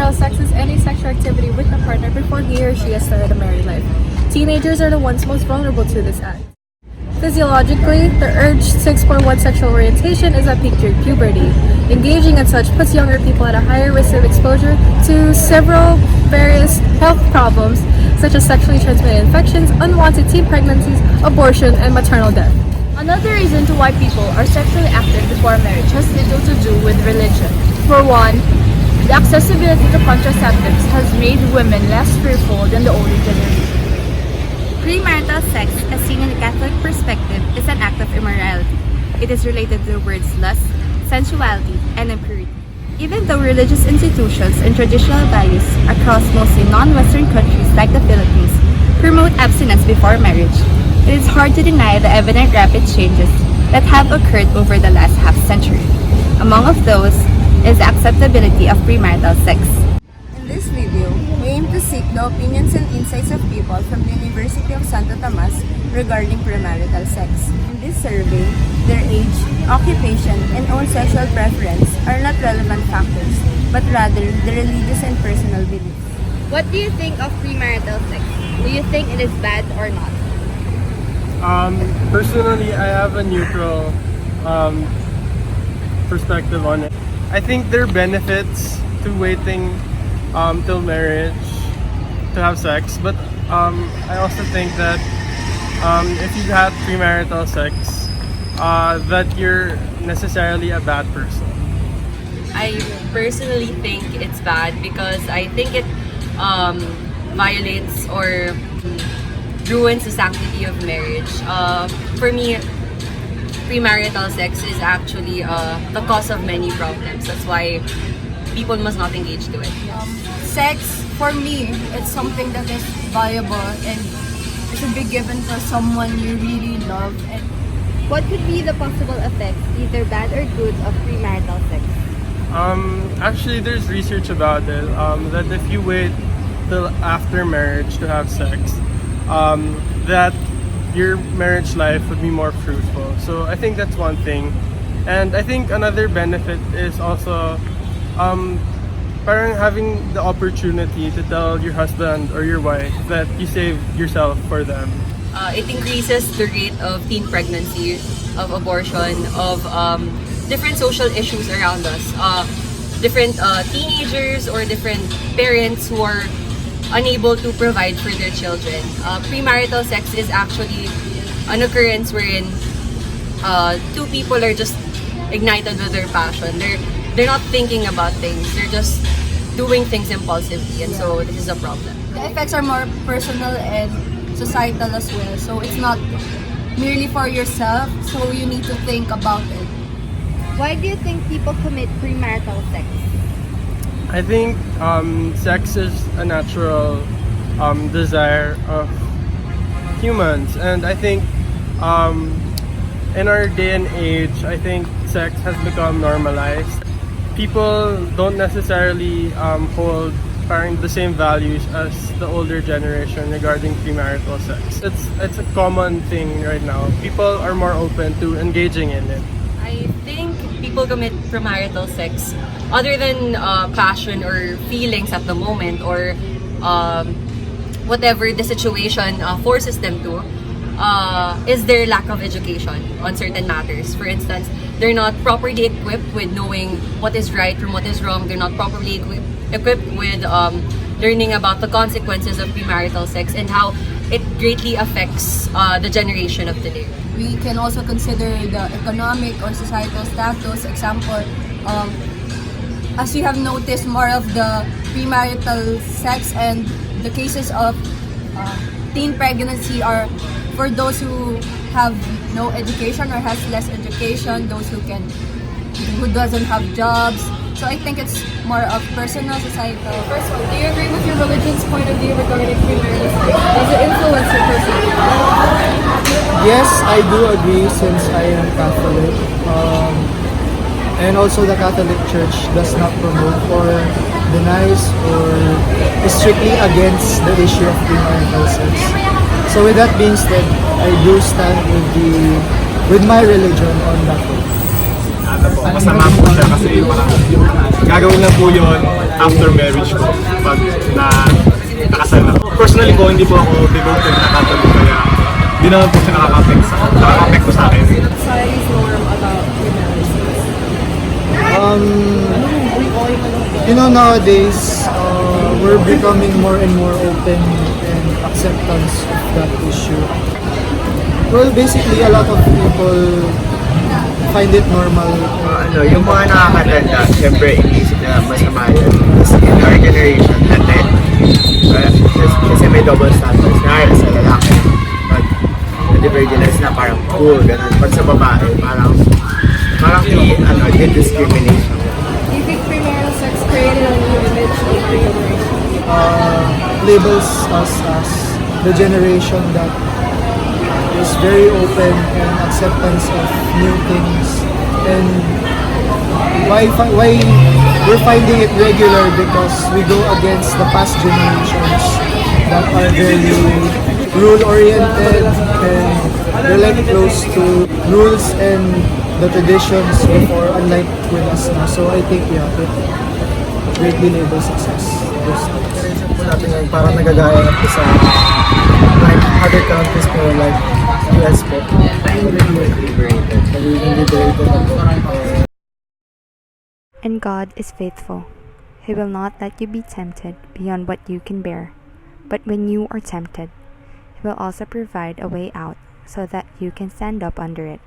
premarital sex is any sexual activity with a partner before he or she has started a married life. Teenagers are the ones most vulnerable to this act. Physiologically, the urge to explore one's sexual orientation is at peak during puberty. Engaging in such puts younger people at a higher risk of exposure to several various health problems such as sexually transmitted infections, unwanted teen pregnancies, abortion, and maternal death. Another reason to why people are sexually active before marriage has little to do with religion. For one, the accessibility to contraceptives has made women less fearful than the older generation. Premarital sex, as seen in a Catholic perspective, is an act of immorality. It is related to the words lust, sensuality, and impurity. Even though religious institutions and traditional values across mostly non-Western countries like the Philippines promote abstinence before marriage, it is hard to deny the evident rapid changes that have occurred over the last half-century. Among of those is the acceptability of premarital sex. In this video, we aim to seek the opinions and insights of people from the University of Santo Tomas regarding premarital sex. In this survey, their age, occupation, and own sexual preference are not relevant factors, but rather their religious and personal beliefs. What do you think of premarital sex? Do you think it is bad or not? Personally, I have a neutral perspective on it. I think there are benefits to waiting till marriage to have sex, but I also think that if you have premarital sex, that you're necessarily a bad person. I personally think it's bad because I think it violates or ruins the sanctity of marriage. For me, premarital sex is actually the cause of many problems. That's why people must not engage to it. Sex, for me, it's something that is valuable and it should be given for someone you really love. And What could be the possible effects, either bad or good, of premarital sex? Actually, there's research about it that if you wait till after marriage to have sex, that your marriage life would be more fruitful. So I think that's one thing. And I think another benefit is also parang having the opportunity to tell your husband or your wife that you save yourself for them. It increases the rate of teen pregnancy, of abortion, of different social issues around us. Different teenagers or different parents who are unable to provide for their children. Premarital sex is actually an occurrence wherein two people are just ignited with their passion. They're not thinking about things. They're just doing things impulsively, and so this is a problem. the effects are more personal and societal as well. So it's not merely for yourself, so you need to think about it. Why do you think people commit premarital sex? I think sex is a natural desire of humans, and I think in our day and age, I think sex has become normalized. People don't necessarily hold the same values as the older generation regarding premarital sex. It's a common thing right now. People are more open to engaging in it. I think people commit premarital sex other than passion or feelings at the moment, or whatever the situation forces them to, is their lack of education on certain matters. For instance, they're not properly equipped with knowing what is right from what is wrong. They're not properly equipped with learning about the consequences of premarital sex and how it greatly affects the generation of today. We can also consider the economic or societal status. Example, as you have noticed, more of the premarital sex and the cases of teen pregnancy are for those who have no education or has less education, those who doesn't have jobs. So I think it's more of personal, societal. First one, do you agree with your religion's point of view regarding premarital sex? Does it influence your personality? Yes, I do agree since I am Catholic. And also the Catholic Church does not promote or denies or is strictly against the issue of premarital sex. So with that being said, I do stand with my religion on that one. ano po, masama po siya kasi parang gagawin lang po yun after marriage ko pag nakasal na. Personally po, hindi po ako devoted na Catholic kaya hindi naman po siya nakaka-apekto sa akin. Society's norm about premarital Nowadays, we're becoming more and more open and acceptance of that issue. Well, basically, a lot of people find it normal. Yung mga nakakatanda, syempre inisip na masama yun. Kasi in our generation, natin. Kasi may double standards na sa lalaki. Pag na-divergence na parang cool, ganun. Pag sa babae, parang discrimination. Do you think premarital sex created a new image of the generation? Labels us as the generation that is very open and acceptance of new things. And why we're finding it regular because we go against the past generations that are very rule-oriented and they're like close to rules and the traditions before, unlike with us now. So I think it greatly enables success. Generation po natin ngayon parang nagagaya na po sa like other countries po like US po. Liberated na po. And God is faithful. He will not let you be tempted beyond what you can bear. But when you are tempted, He will also provide a way out so that you can stand up under it.